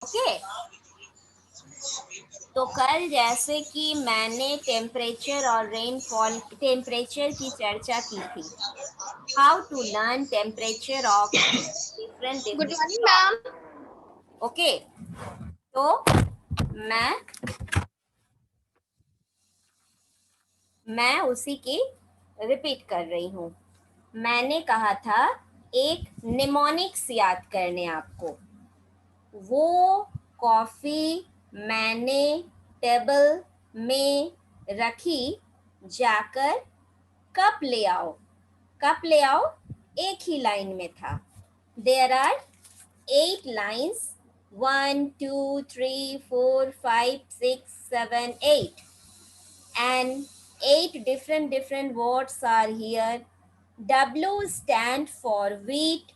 Okay. तो कल जैसे कि मैंने टेम्परेचर और रेनफॉल टेम्परेचर की चर्चा की थी, how to learn temperature of different good different morning ma'am. Okay. तो मैं उसी की रिपीट कर रही हूँ। मैंने कहा था एक निमोनिक्स याद करने आपको। वो कॉफ़ी मैंने टेबल में रखी, जाकर कप ले आओ। कप ले आओ एक ही लाइन में था। There are 8 lines, 1 2 3 4 5 6 7 8, and 8 different words are here. W stand for wheat,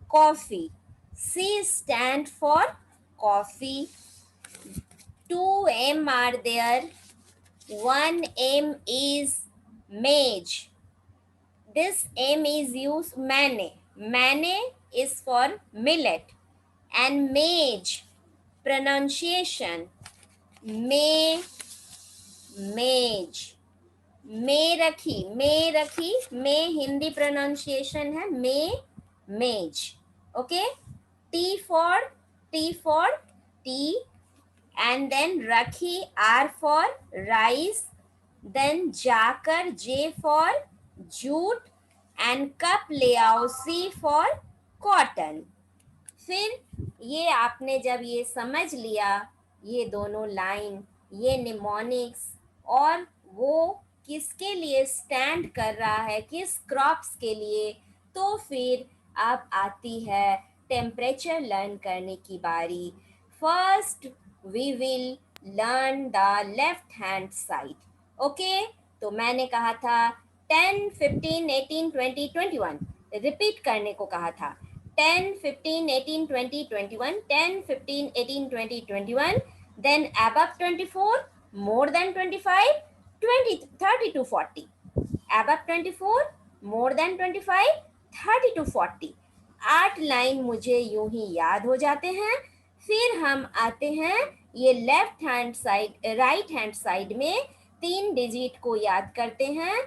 coffee. C stand for coffee. 2 M are there. 1 M is maize. This M is used mane. Mane is for millet. And maize, pronunciation, maize. में रखी में Hindi pronunciation है मेज। Okay. T for tea, and then रखी R for rice, then जाकर J for jute, and cup ले आओ सी for cotton. फिर ये आपने जब ये समझ लिया, ये दोनों लाइन, ये निमोनिक्स, और वो किसके लिए स्टैंड कर रहा है, किस क्रॉप्स के लिए, तो फिर अब आती है टेम्परेचर लर्न करने की बारी। First we will learn the left hand side. Okay. तो मैंने कहा था 10 15 18 20 21 रिपीट करने को कहा था। 10 15 18 20 21, 10 15 18 20 21, then above 24, more than 25, 20 30 to 40, above 24, more than 25, 30 to 40। 8 line मुझे यूं ही याद हो जाते हैं। फिर हम आते हैं ये left hand side, right hand side में 3 डिजिट को याद करते हैं।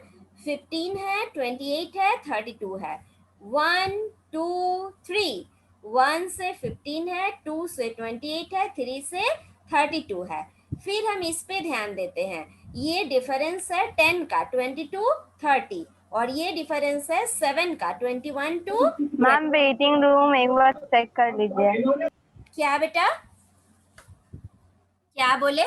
15 है, 28 है, 32 है। 1 2 3, 1 से 15 है, 2 से 28 है, 3 से 32 है। फिर हम इस पे ध्यान देते हैं, ये डिफरेंस है 10 का 20 टू 30, और ये डिफरेंस है 7 का 21 टू। मैम वेटिंग रूम एक बार चेक कर लीजिए। क्या बेटा, क्या बोले?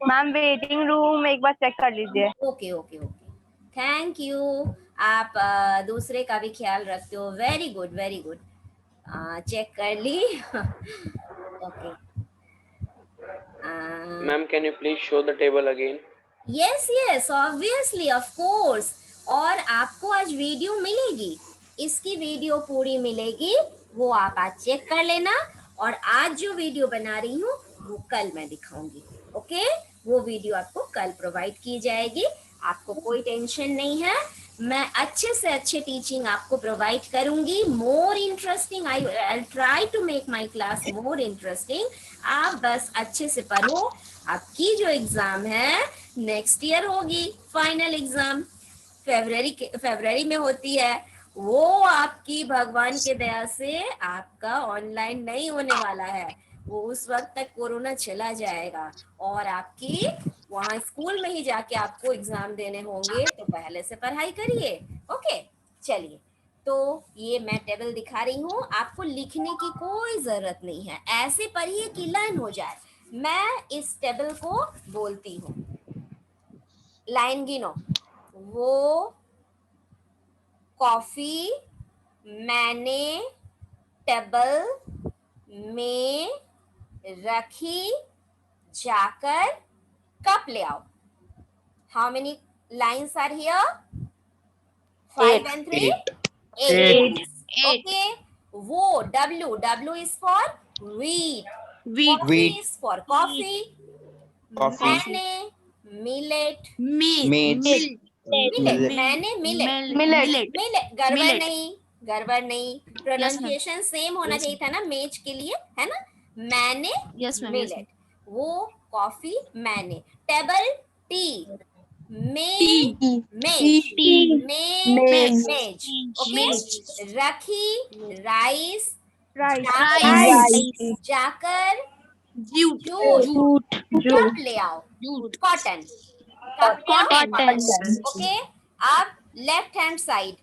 मैम वेटिंग रूम एक बार चेक कर लीजिए। Okay okay okay, thank you. आप दूसरे का भी ख्याल रखते हो, very good very good. Check कर ली। Okay. Ma'am, can you please show the table again? Yes yes, obviously, of course. और आपको आज वीडियो मिलेगी, इसकी वीडियो पूरी मिलेगी, वो आप आज चेक कर लेना। और आज जो वीडियो बना रही हूँ वो कल मैं दिखाऊंगी। ओके, वो वीडियो आपको कल प्रोवाइड की जाएगी, आपको कोई टेंशन नहीं है। मैं अच्छे से अच्छे टीचिंग आपको प्रोवाइड करूंगी, more interesting. I try to make my class more interesting. आप बस अच्छे से पढ़ो। आपकी जो एग्जाम है नेक्स्ट ईयर होगी, फाइनल एग्जाम फरवरी में होती है, वो आपकी भगवान के दया से आपका ऑनलाइन नहीं होने वाला है। वो उस वक्त तक कोरोना चला जाएगा और आपकी वहां स्कूल में ही जाके आपको एग्जाम देने होंगे, तो पहले से पढ़ाई करिए। ओके, चलिए। तो ये मैं टेबल दिखा रही हूँ, आपको लिखने की कोई जरूरत नहीं है, ऐसे पढ़िए कि लर्न हो जाए। मैं इस टेबल को बोलती हूँ, लाइन गिनो। वो कॉफी मैंने टेबल में रखी, जाकर कप ले आओ। How many lines are here? 5 and 3? 8. Okay. वो W is for wheat. Coffee is for coffee. मैंने मिलेट। मैंने मिलेट, गड़बड़ नहीं, गड़बड़ नहीं, प्रोनाउंसिएशन सेम होना चाहिए था ना मेज के लिए, है ना। मैंने मिलेट, वो कॉफी मैंने, टेबल टी, मेज मेज, ओके। रखी राइस, जाकर जूट, कप ले आओ कॉटन, कप ले आओ कॉटन, ओके। अब left hand side,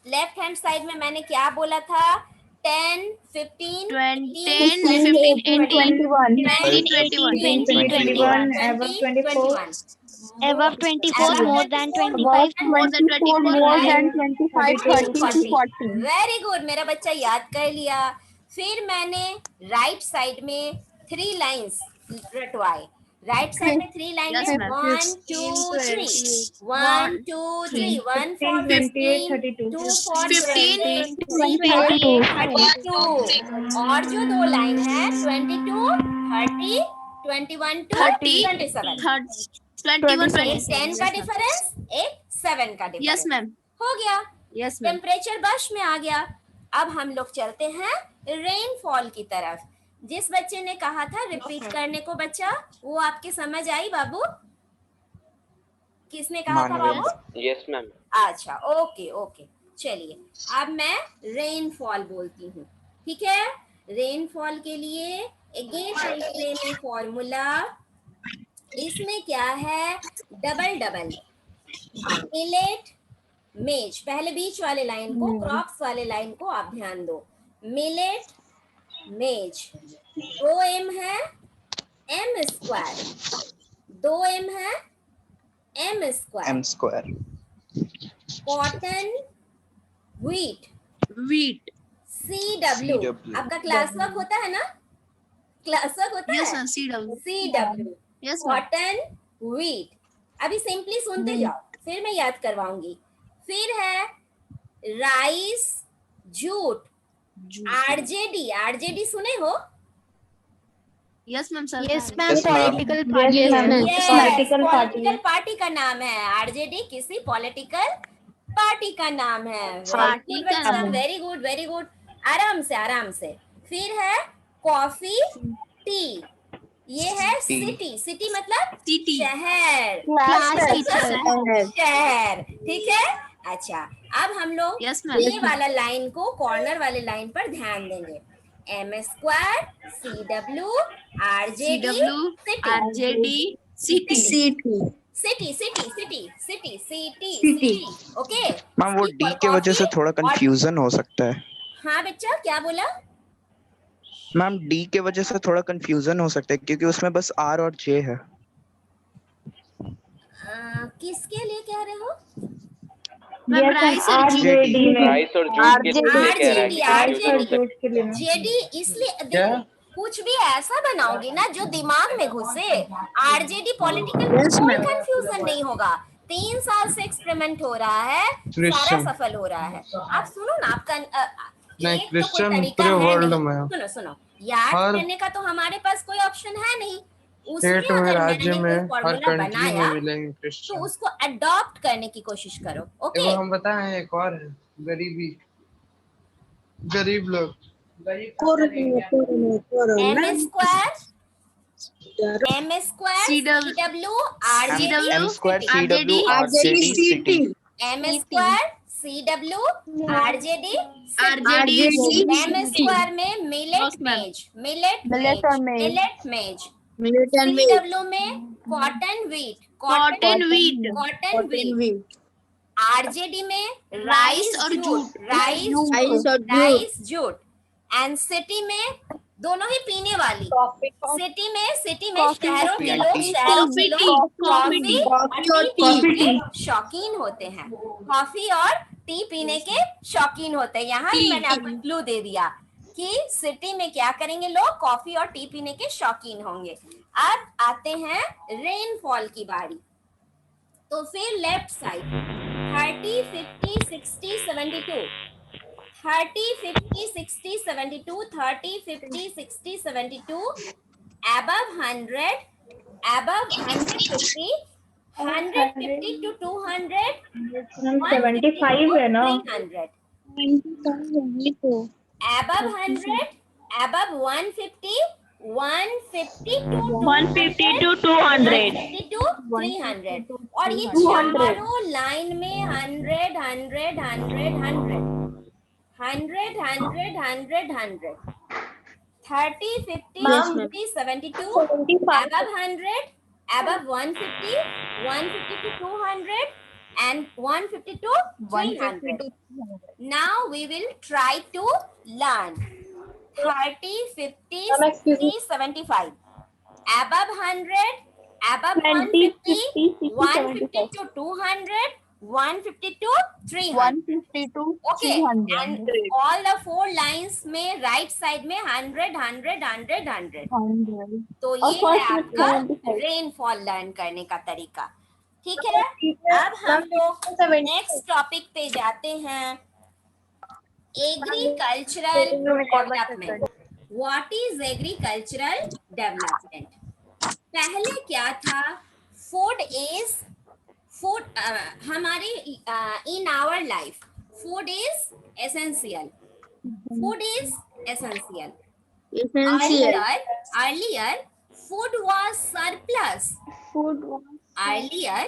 left hand side में मैंने क्या बोला था, 10, 15, 21, Above 24, more than 25, more than 25, 30, 40. Very good, मेरा बच्चा याद कर लिया। फिर मैंने राइट साइड में 3 लाइंस रटवाए, राइट साइड में 3 लाइन में 1 2 3, 1 2 3, 1 for 15, 2 for 20, 3 for 32, और जो 2 लाइन है 22, 30, 21 to 27, 10 का डिफरेंस, एक 7 का डिफरेंस। यस मैम, हो गया, यस मैम। टेम्परेचर बश में आ गया। अब हम लोग चलते हैं रेनफॉल की तरफ। जिस बच्चे ने कहा था रिपीट करने को बच्चा, वो आपके समझ आई बाबू? किसने कहा था बाबू? Yes, ma'am. अच्छा, ओके ओके, चलिए अब मैं रेनफॉल बोलती हूँ, ठीक है। रेनफॉल के लिए अगेन फॉर्मूला, इसमें क्या है, डबल डबल, मिलेट मेज, पहले बीच वाले लाइन को, क्रॉप्स वाले लाइन को आप ध्यान दो, मिलेट मेज, 2 m है m स्क्वायर, 2 m है m square, cotton wheat CW, आपका क्लास वर्क होता है ना, क्लास वर्क होता है, CW, कॉटन व्हीट। अभी सिंपली सुनते जाओ, फिर मैं याद करवाऊंगी। फिर है राइस जूट, RJD सुने हो? Yes ma'am sir, Yes, ma'am. Political party. Political party का नाम है RJD, किसी पॉलिटिकल पार्टी का नाम है। वेरी गुड वेरी गुड, आराम से आराम से। फिर है कॉफी टी, ये है सिटी, सिटी मतलब शहर, शहर, ठीक है। अच्छा, अब हम लोग Yes, ma'am. ये वाला लाइन को, कॉर्नर वाले लाइन पर ध्यान देंगे, m square CW RJD city, okay. Ma'am वो डी के वजह से थोड़ा कंफ्यूजन हो सकता है। हाँ बच्चा, क्या बोला? मैम डी के वजह से थोड़ा कंफ्यूजन हो सकता है क्योंकि उसमें बस आर और जे है। किसके लिए कह रहे हो? राइस और जूट के लिए कह रहा है। जेडी, इसलिए देखो, कुछ भी ऐसा बनाओगे ना जो दिमाग में घुसे। RJD पॉलिटिकल, कोई कंफ्यूजन नहीं होगा। 3 साल से एक्सपेरिमेंट हो रहा है, सारा सफल हो रहा है। आप सुनो ना, आपका नहीं, एक तो कोई तरीका है नहीं। सुनो, याद करने का तो हमारे पास कोई ऑप्शन है नहीं। उसमें अगर मैंने कोई फॉर्मूला बनाया तो उसको अडॉप्ट करने की कोशिश करो, ओके। हम बताएं, एक और है, गरीब लोग, m square CW RJD, m square CW RJD city, m square CW RJD, m square में मिलेट मेज, मिलेट मेज, CW में कॉटन व्हीट, RJD में राइस और जूट, एंड सिटी में दोनों ही पीने वाली, सिटी में शहरों के लोग कॉफी और टी के शौकीन होते हैं, कॉफी और टी पीने के शौकीन होते हैं। यहाँ भी मैंने आपको क्लू दे दिया कि सिटी में क्या करेंगे लोग, कॉफी और टी पीने के शौकीन होंगे। अब आते हैं रेनफॉल की बारी। तो फिर left side 30, 50, 60, 72, 30, 50, 60, 72, 30, 50, 60, 72, above 100, above 150, 150 to 200, 150 to 300, above 100, above 150, 150 to 150 200, to 200. 150 to 300. और ये चारों लाइन में 100, 100, 100, 100, 100, 100, 100, 100, 30, 50, Yes, ma'am. 60, 72, above 100, above 150, 150 to 200, and 150 to 300. Now we will try to learn 30, 50, 60, 75. Above 100, above 150, 150 to 200, 150 to 300. Okay, and all the four lines में right side में 100, 100, 100, 100. तो ये है आपका रेनफॉल लर्न करने का तरीका. ठीक है, अब हम लोग नेक्स्ट टॉपिक पे जाते हैं. Agricultural development. What is agricultural development? पहले क्या था? फूड इज फूड हमारे in our life food is essential. Food is essential. Earlier, food was surplus. Earlier,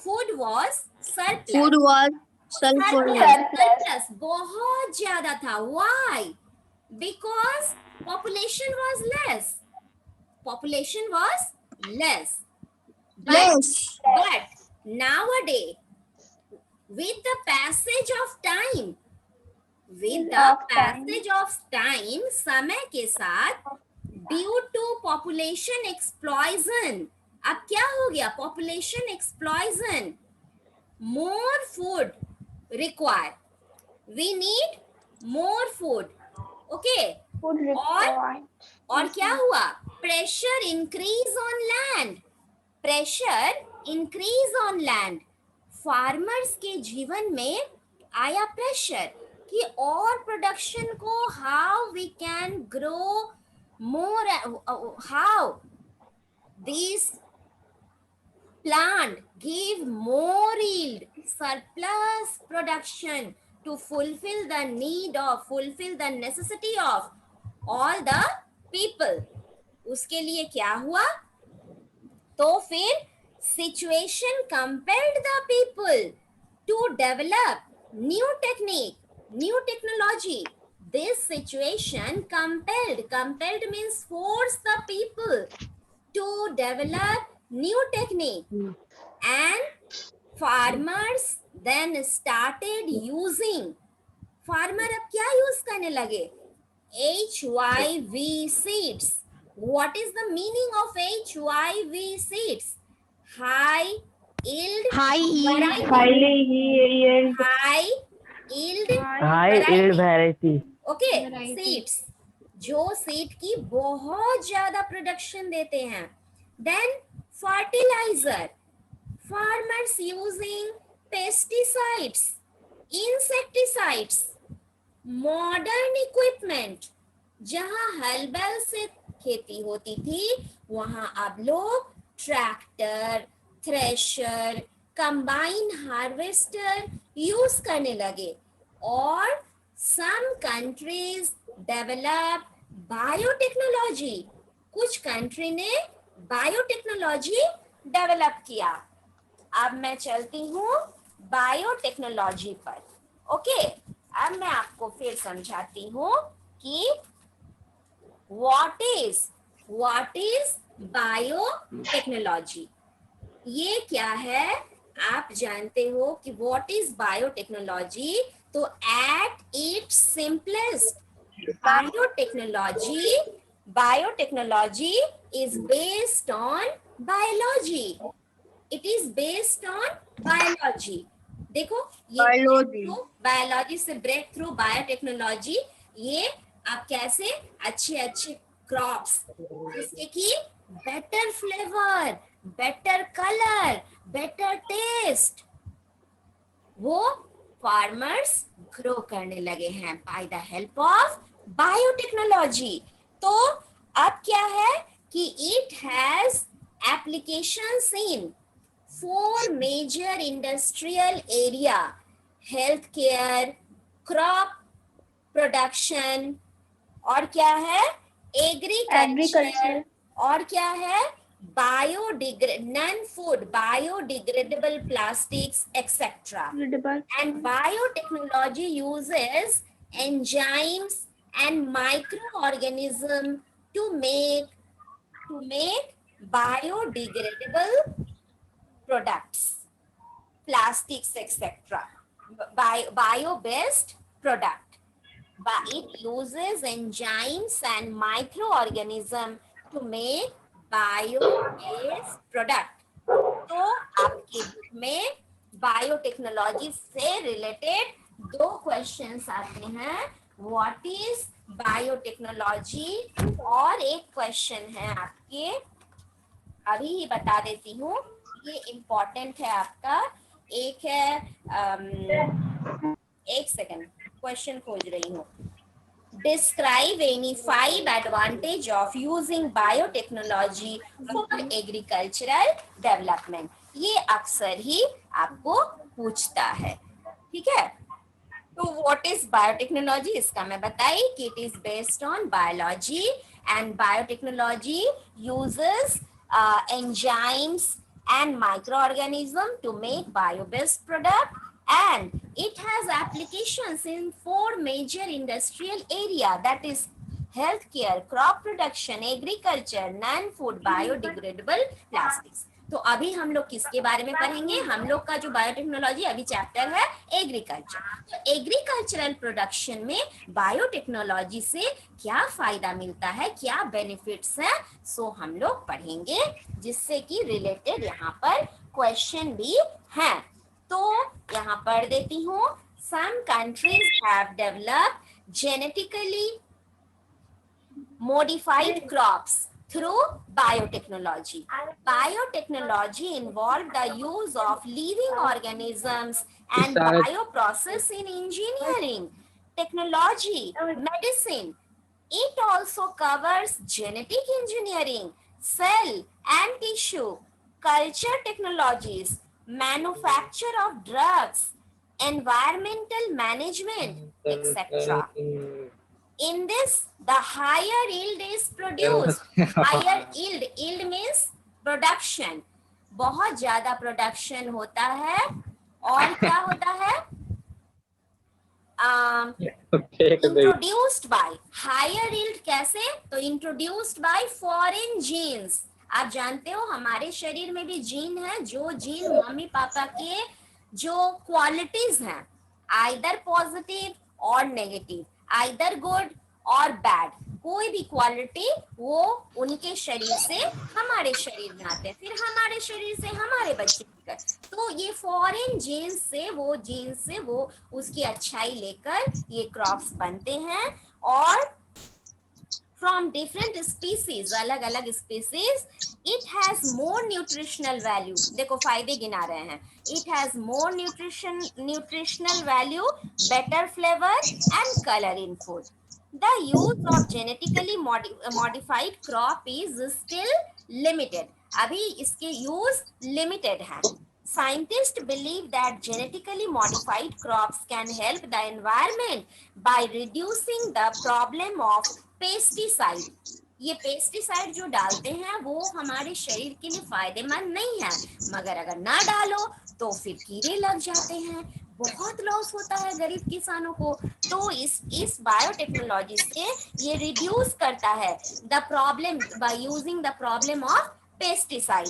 food was surplus. Food was Surplus बहुत ज्यादा था. Why? Because population was less. Population was less. But nowadays, with the passage of time, समय के साथ, due to population एक्सप्लॉइजन, अब क्या हो गया? Population explosion, more food require. We need more food. Okay, और क्या हुआ? Pressure increase on land. Pressure increase on land. Farmers के जीवन में आया प्रेशर कि और प्रोडक्शन को how we can grow more, how this plant give more yield, surplus production to fulfill the necessity of all the people. उसके लिए क्या हुआ? तो फिर situation compelled the people to develop new technique, new technology. This situation compelled means force the people to develop new technique, and farmers then started using. Farmer अब क्या use करने लगे? HYV seeds. What is the meaning of HYV seeds? High yield variety. Okay, seeds जो seed की बहुत ज्यादा production देते हैं. Then fertilizer. Farmers using pesticides, insecticides, modern equipment. जहां हल बैल से खेती होती थी, वहां अब लोग tractor, thresher, combine harvester use करने लगे. और some countries develop बायोटेक्नोलॉजी. कुछ कंट्री ने बायोटेक्नोलॉजी डेवलप किया. अब मैं चलती हूँ बायोटेक्नोलॉजी पर. ओके, अब मैं आपको फिर समझाती हूँ कि व्हाट इज बायोटेक्नोलॉजी. ये क्या है? आप जानते हो कि व्हाट इज बायोटेक्नोलॉजी? तो at its simplest, biotechnology is based on biology. It is based on biology. देखो, ये बायोलॉजी से ब्रेक थ्रू बायोटेक्नोलॉजी. ये आप कैसे अच्छे क्रॉप्स जिसके की better flavour, better colour, better taste, वो फार्मर्स ग्रो करने लगे हैं by the help of biotechnology. तो अब क्या है कि it has applications in 4 major industrial area: healthcare, crop production, और क्या है एग्रीकल्चर, और क्या है biodegradable plastics, etc. And biotechnology uses enzymes and microorganisms to make biodegradable products, plastics, etc. Bio-based product. But it uses enzymes and microorganisms to make bio-based product. तो आपके book में biotechnology से रिलेटेड 2 क्वेश्चंस आते हैं, what is biotechnology, और एक question है आपके, अभी ही बता देती हूँ, ये इम्पोर्टेंट है आपका, एक है एक सेकंड क्वेश्चन खोज रही हूँ। Describe any 5 advantage of using biotechnology for agricultural development. ये अक्सर ही आपको पूछता है, ठीक है। तो what is biotechnology, इसका मैं बताई कि it is based on biology, and biotechnology uses enzymes and microorganisms to make bio-based product, and it has applications in 4 major industrial area, that is healthcare, crop production, agriculture, non-food, biodegradable plastics. तो अभी हम लोग किसके बारे में पढ़ेंगे, हम लोग का जो बायोटेक्नोलॉजी अभी चैप्टर है एग्रीकल्चर। तो एग्रीकल्चरल प्रोडक्शन में बायोटेक्नोलॉजी से क्या फायदा मिलता है, क्या बेनिफिट्स हैं, सो हम लोग पढ़ेंगे, जिससे कि रिलेटेड यहाँ पर क्वेश्चन भी हैं। तो यहाँ पढ़ देती हूँ, some countries have developed genetically modified crops through biotechnology. Biotechnology involves the use of living organisms and bioprocess in engineering, technology, medicine. It also covers genetic engineering, cell and tissue, culture technologies, manufacture of drugs, environmental management, etc. In this, the higher yield is produced. Higher yield means production. बहुत ज्यादा production होता है, और क्या होता है, introduced by higher yield. कैसे, तो इंट्रोड्यूस्ड बाय फॉरेन जीन्स। आप जानते हो हमारे शरीर में भी जीन है, जो जीन मम्मी पापा के जो क्वालिटीज हैं, आइदर पॉजिटिव और नेगेटिव, आइदर गुड और बैड, कोई भी क्वालिटी वो उनके शरीर से हमारे शरीर में आते हैं, फिर हमारे शरीर से हमारे बच्चे। तो ये फॉरेन जीन्स से वो उसकी अच्छाई लेकर ये क्रॉप्स बनते हैं, और from different species, अलग अलग species, it has more nutritional value. देखो फायदे गिना रहे हैं, it has more nutritional value, better flavor and color in food. The use of genetically modified crop is still limited. अभी इसके use limited है. Scientists believe that genetically modified crops can help the environment by reducing the problem of pesticide. ये pesticide जो डालते हैं वो हमारे शरीर के लिए फायदेमंद नहीं है, मगर अगर ना डालो तो फिर कीड़े लग जाते हैं, बहुत लॉस होता है गरीब किसानों को। तो इस बायोटेक्नोलॉजी से ये रिड्यूस करता है the problem by using the problem of pesticide.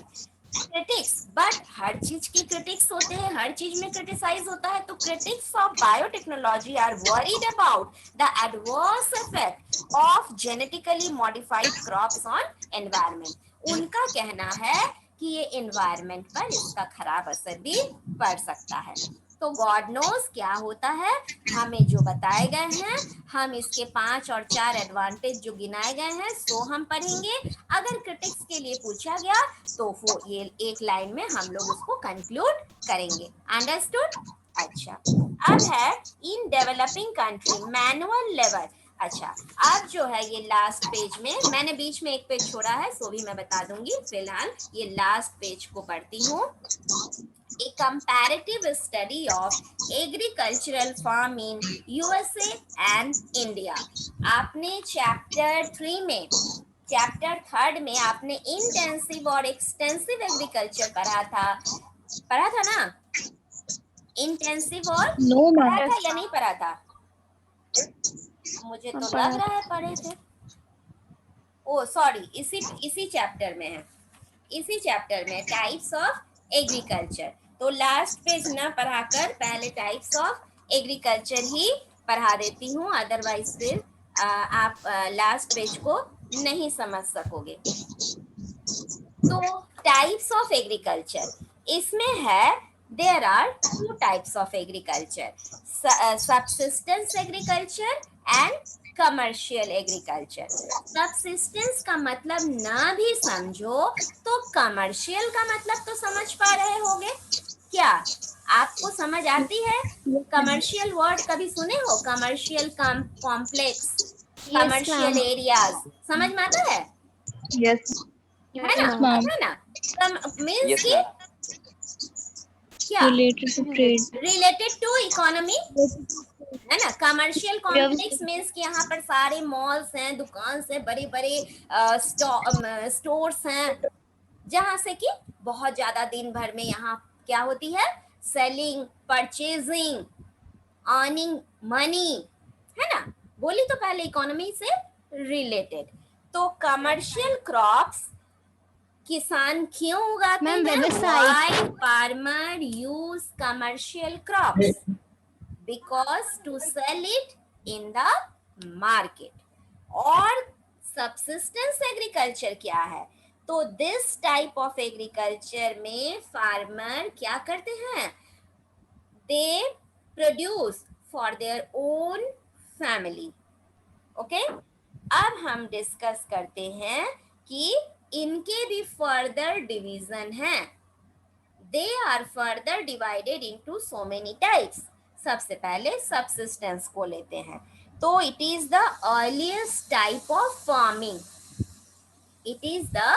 Critics, but हर चीज के क्रिटिक्स होते हैं, हर चीज में क्रिटिसाइज होता है, तो critics of biotechnology are worried about the adverse effect of genetically modified crops on environment. उनका कहना है कि ये एनवायरनमेंट पर इसका खराब असर भी पड़ सकता है। तो गॉड नोज क्या होता है, हमें जो बताए गए हैं, हम इसके 5 और 4 एडवांटेज जो गिनाए गए हैं सो हम पढ़ेंगे। अगर क्रिटिक्स के लिए पूछा गया तो वो ये एक लाइन में हम लोग उसको कंक्लूड करेंगे। अंडरस्टूड? अच्छा, अब है in developing country manual labour. अच्छा, अब जो है ये लास्ट पेज में मैंने बीच में एक पेज छोड़ा है, सो भी मैं बता दूंगी। फिलहाल ये लास्ट पेज को पढ़ती हूँ। A comparative study of agricultural farm in USA and India। आपने चैप्टर 3 में, चैप्टर 3 में आपने इंटेंसिव और एक्सटेंसिव एग्रीकल्चर पढ़ा था ना? इंटेंसिव और नो पढ़ा मैम। था या नहीं पढ़ा था? मुझे तो लग रहा है पढ़े थे। ओ सॉरी, इसी चैप्टर में है, इसी चैप्टर में टाइप्स ऑफ एग्रीकल्चर। तो लास्ट पेज ना पढ़ाकर पहले टाइप्स ऑफ एग्रीकल्चर ही पढ़ा देती हूँ, अदरवाइज फिर आप लास्ट पेज को नहीं समझ सकोगे। तो टाइप्स ऑफ एग्रीकल्चर इसमें है, there are 2 types of agriculture, subsistence agriculture and commercial agriculture. Subsistence का मतलब ना भी समझो तो कमर्शियल का मतलब तो समझ पा रहे होगे। क्या आपको समझ आती है? कमर्शियल वर्ड कभी सुने हो? कमर्शियल कॉम्प्लेक्स, कमर्शियल एरियाज, समझ में आता है? यस है ना? है ना? मीन्स Yes, कि ma'am. क्या related to trade. Related to economy, है ना? कमर्शियल कॉम्प्लेक्स मीन्स कि यहाँ पर सारे मॉल्स हैं, दुकान हैं, बड़े बड़े स्टोर्स हैं, जहाँ से कि बहुत ज्यादा दिन भर में यहाँ क्या होती है? सेलिंग, परचेजिंग, अर्निंग मनी, है ना? बोली तो पहले इकोनॉमी से रिलेटेड। तो कमर्शियल क्रॉप्स किसान क्यों उगाते मैम, हैं? व्यवसाय। Why farmer use commercial crops? Because to sell it in the market। और subsistence agriculture क्या है? तो this type of agriculture में farmer क्या करते हैं? They produce for their own family। Okay, अब हम डिस्कस करते हैं कि इनके भी फर्दर डिवीजन हैं। They are further divided into so many types. सबसे पहले सबसिस्टेंस को लेते हैं। तो it is the earliest type of farming, it is the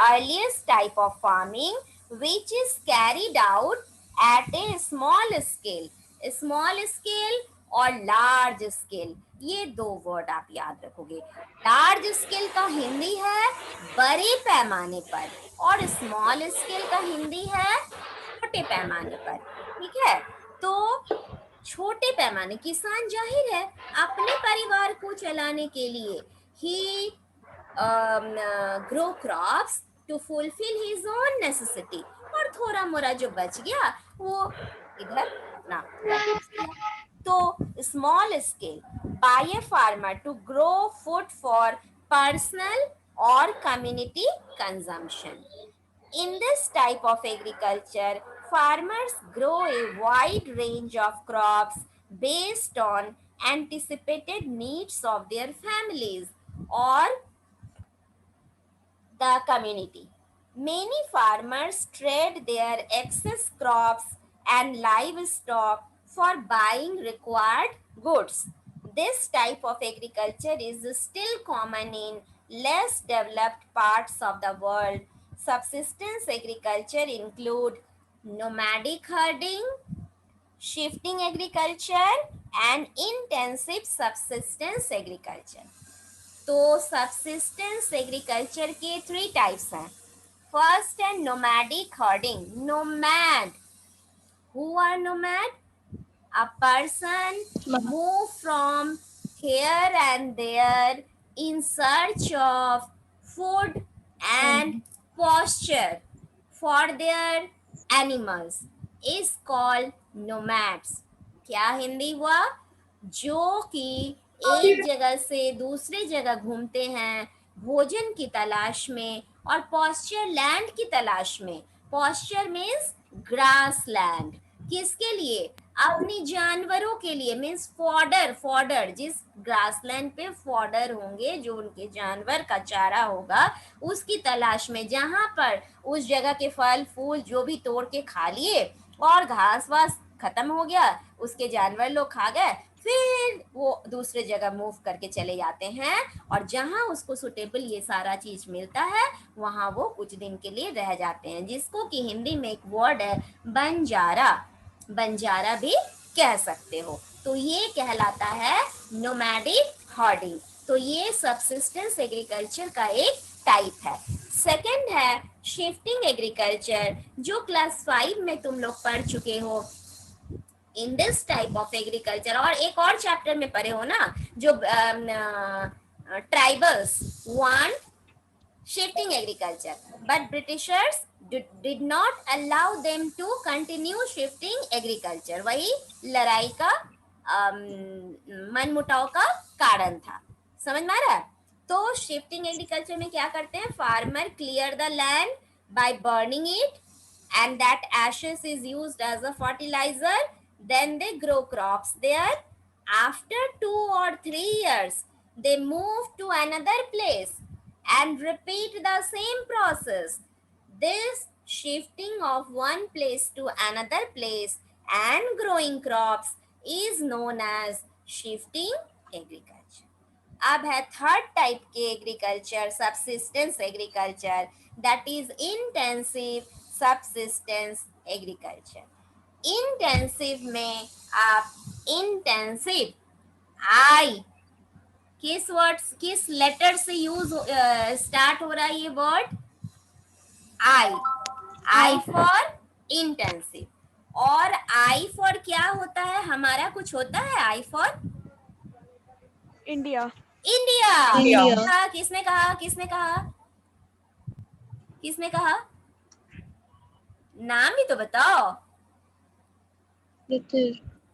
earliest type of farming which is carried out at a small scale। small scale और large scale, ये 2 word आप याद रखोगे। लार्ज स्केल का हिंदी है बड़े पैमाने पर, और स्मॉल स्केल का हिंदी है छोटे पैमाने पर। ठीक है? तो छोटे पैमाने किसान जाहिर है अपने परिवार को चलाने के लिए ही grow crops to fulfill his own necessity, और थोड़ा मोरा जो बच गया वो इधर अपना तो small scale by a farmer to grow food for personal or community consumption। In this type of agriculture, farmers grow a wide range of crops based on anticipated needs of their families or the community। Many farmers trade their excess crops and livestock for buying required goods। This type of agriculture is still common in less developed parts of the world। Subsistence agriculture include nomadic herding, shifting agriculture and intensive subsistence agriculture। तो subsistence agriculture के 3 types हैं। First है nomadic herding. Nomad, who are nomad? A person move from here and there in search of food and pasture for their animals is called nomads. क्या हिंदी हुआ? जो कि एक जगह से दूसरे जगह घूमते हैं भोजन की तलाश में और पॉस्चर लैंड की तलाश में। पॉस्चर मीन्स ग्रास लैंड, किसके लिए? अपनी जानवरों के लिए, मीन्स फॉडर। फॉडर जिस ग्रास लैंड पे फॉडर होंगे, जो उनके जानवर का चारा होगा, उसकी तलाश में, जहां पर उस जगह के फल फूल जो भी तोड़ के खा लिए और घास वास खत्म हो गया, उसके जानवर लोग खा गए, फिर वो दूसरे जगह मूव करके चले जाते हैं और जहां उसको सुटेबल ये सारा चीज मिलता है वहां वो कुछ दिन के लिए रह जाते हैं, जिसको कि हिंदी में एक वर्ड है बंजारा, बंजारा भी कह सकते हो। तो ये कहलाता है नोमैडिक हॉर्डिंग। तो ये सबसिस्टेंस एग्रीकल्चर का एक टाइप है। सेकंड है शिफ्टिंग एग्रीकल्चर, जो क्लास 5 में तुम लोग पढ़ चुके हो in this type of agriculture, और एक और चैप्टर में पढ़े हो ना जो tribals want shifting agriculture, but Britishers did not allow them to continue shifting agriculture। वही लड़ाई का मनमुटाव का कारण था, समझ में आ रहा है। तो शिफ्टिंग एग्रीकल्चर में क्या करते हैं, farmer clear the land by burning it and that ashes is used as a fertilizer, then they grow crops there. After 2 or 3 years they move to another place and repeat the same process. This shifting of one place to another place and growing crops is known as shifting agriculture। अब है third type के agriculture, subsistence agriculture, that is intensive subsistence agriculture. Intensive में आप intensive आई किस word किस letter से use start हो रहा है ये word, I, I for intensive. और आई फॉर क्या होता है हमारा, कुछ होता है I for India. India. India. किसने कहा, किसने कहा, किसने कहा, नाम भी तो बताओ।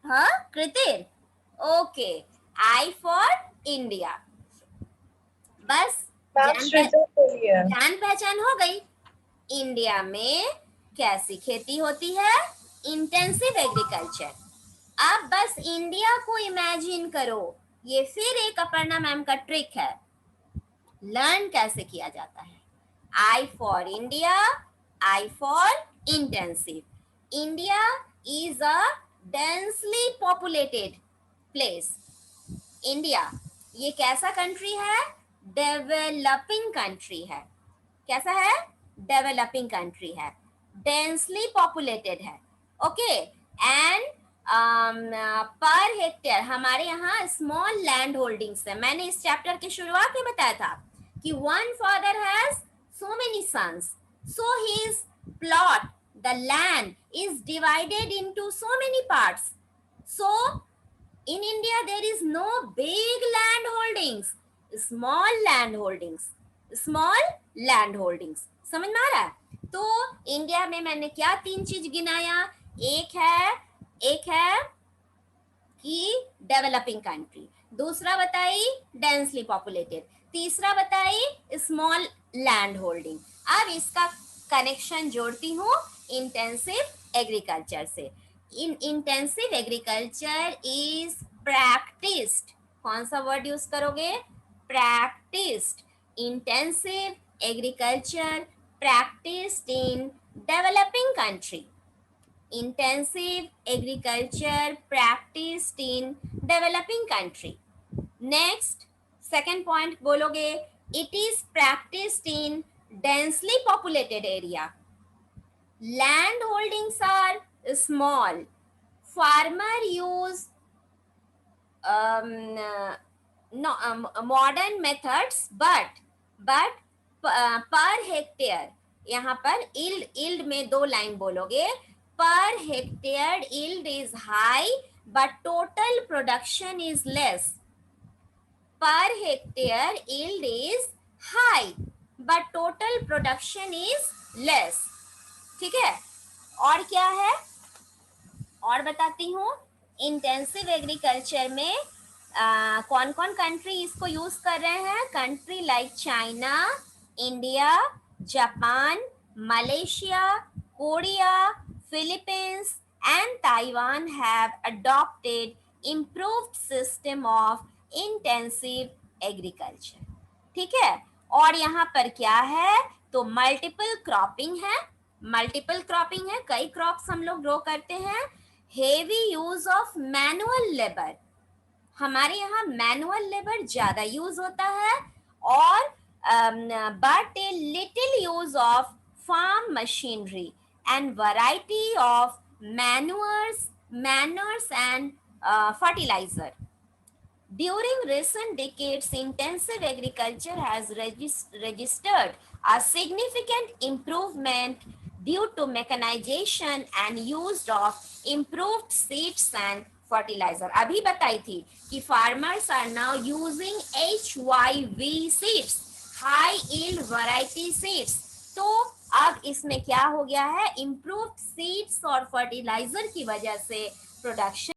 हाँ कृतिर, ओके, आई फॉर इंडिया। बस जान पहचान हो गई। इंडिया में कैसी खेती होती है, इंटेंसिव एग्रीकल्चर। अब बस इंडिया को इमेजिन करो, ये फिर एक अपर्णा मैम का ट्रिक है, लर्न कैसे किया जाता है। I for India, I for intensive. India is a densely populated place. India ये कैसा कंट्री है, डेवलपिंग कंट्री है। कैसा है, डेवलपिंग कंट्री है, डेंसली पॉपुलेटेड है, ओके। एंड पर हेक्टेयर हमारे यहाँ स्मॉल लैंड होल्डिंग्स है। मैंने इस चैप्टर के शुरुआत में बताया था कि one father has so many sons, so his plot the land is divided into so many parts. So in India there is no big land holdings, small land holdings, small land holdings। समझ में आ रहा है। तो India में मैंने क्या 3 चीज गिनाया, एक है कि डेवलपिंग कंट्री, दूसरा बताई डेंसली पॉपुलेटेड, तीसरा बताई स्मॉल लैंड होल्डिंग। अब इसका कनेक्शन जोड़ती हूँ इंटेंसिव एग्रीकल्चर से। In intensive agriculture is practiced, कौन सा वर्ड यूज करोगे, practiced। Intensive agriculture practiced in developing country। Intensive agriculture practiced in developing country। Next second point बोलोगे, it is practiced in densely populated area। Land holdings are small, farmer use modern methods, but per hectare, यहाँ पर yield में 2 line बोलोगे, per hectare yield is high but total production is less। per hectare yield is high but total production is less। ठीक है, और क्या है और बताती हूँ। इंटेंसिव एग्रीकल्चर में कौन कौन कंट्री इसको यूज कर रहे हैं, country like China, India, Japan, Malaysia, Korea, Philippines and Taiwan have adopted improved system of intensive agriculture. ठीक है, और यहाँ पर क्या है, तो मल्टीपल क्रॉपिंग है, मल्टीपल क्रॉपिंग है, कई क्रॉप्स हम लोग ग्रो करते हैं। Heavy use of manual labour, हमारे यहाँ मैनुअल लेबर ज्यादा यूज होता है और but a little use of farm machinery and variety of manners and fertilizer. During recent decades, intensive agriculture has registered a significant improvement due to mechanization and use of improved seeds and fertilizer. अभी बताई थी कि farmers are now using HYV seeds, high yield variety seeds. तो अब इसमें क्या हो गया है, improved seeds और fertilizer की वजह से प्रोडक्शन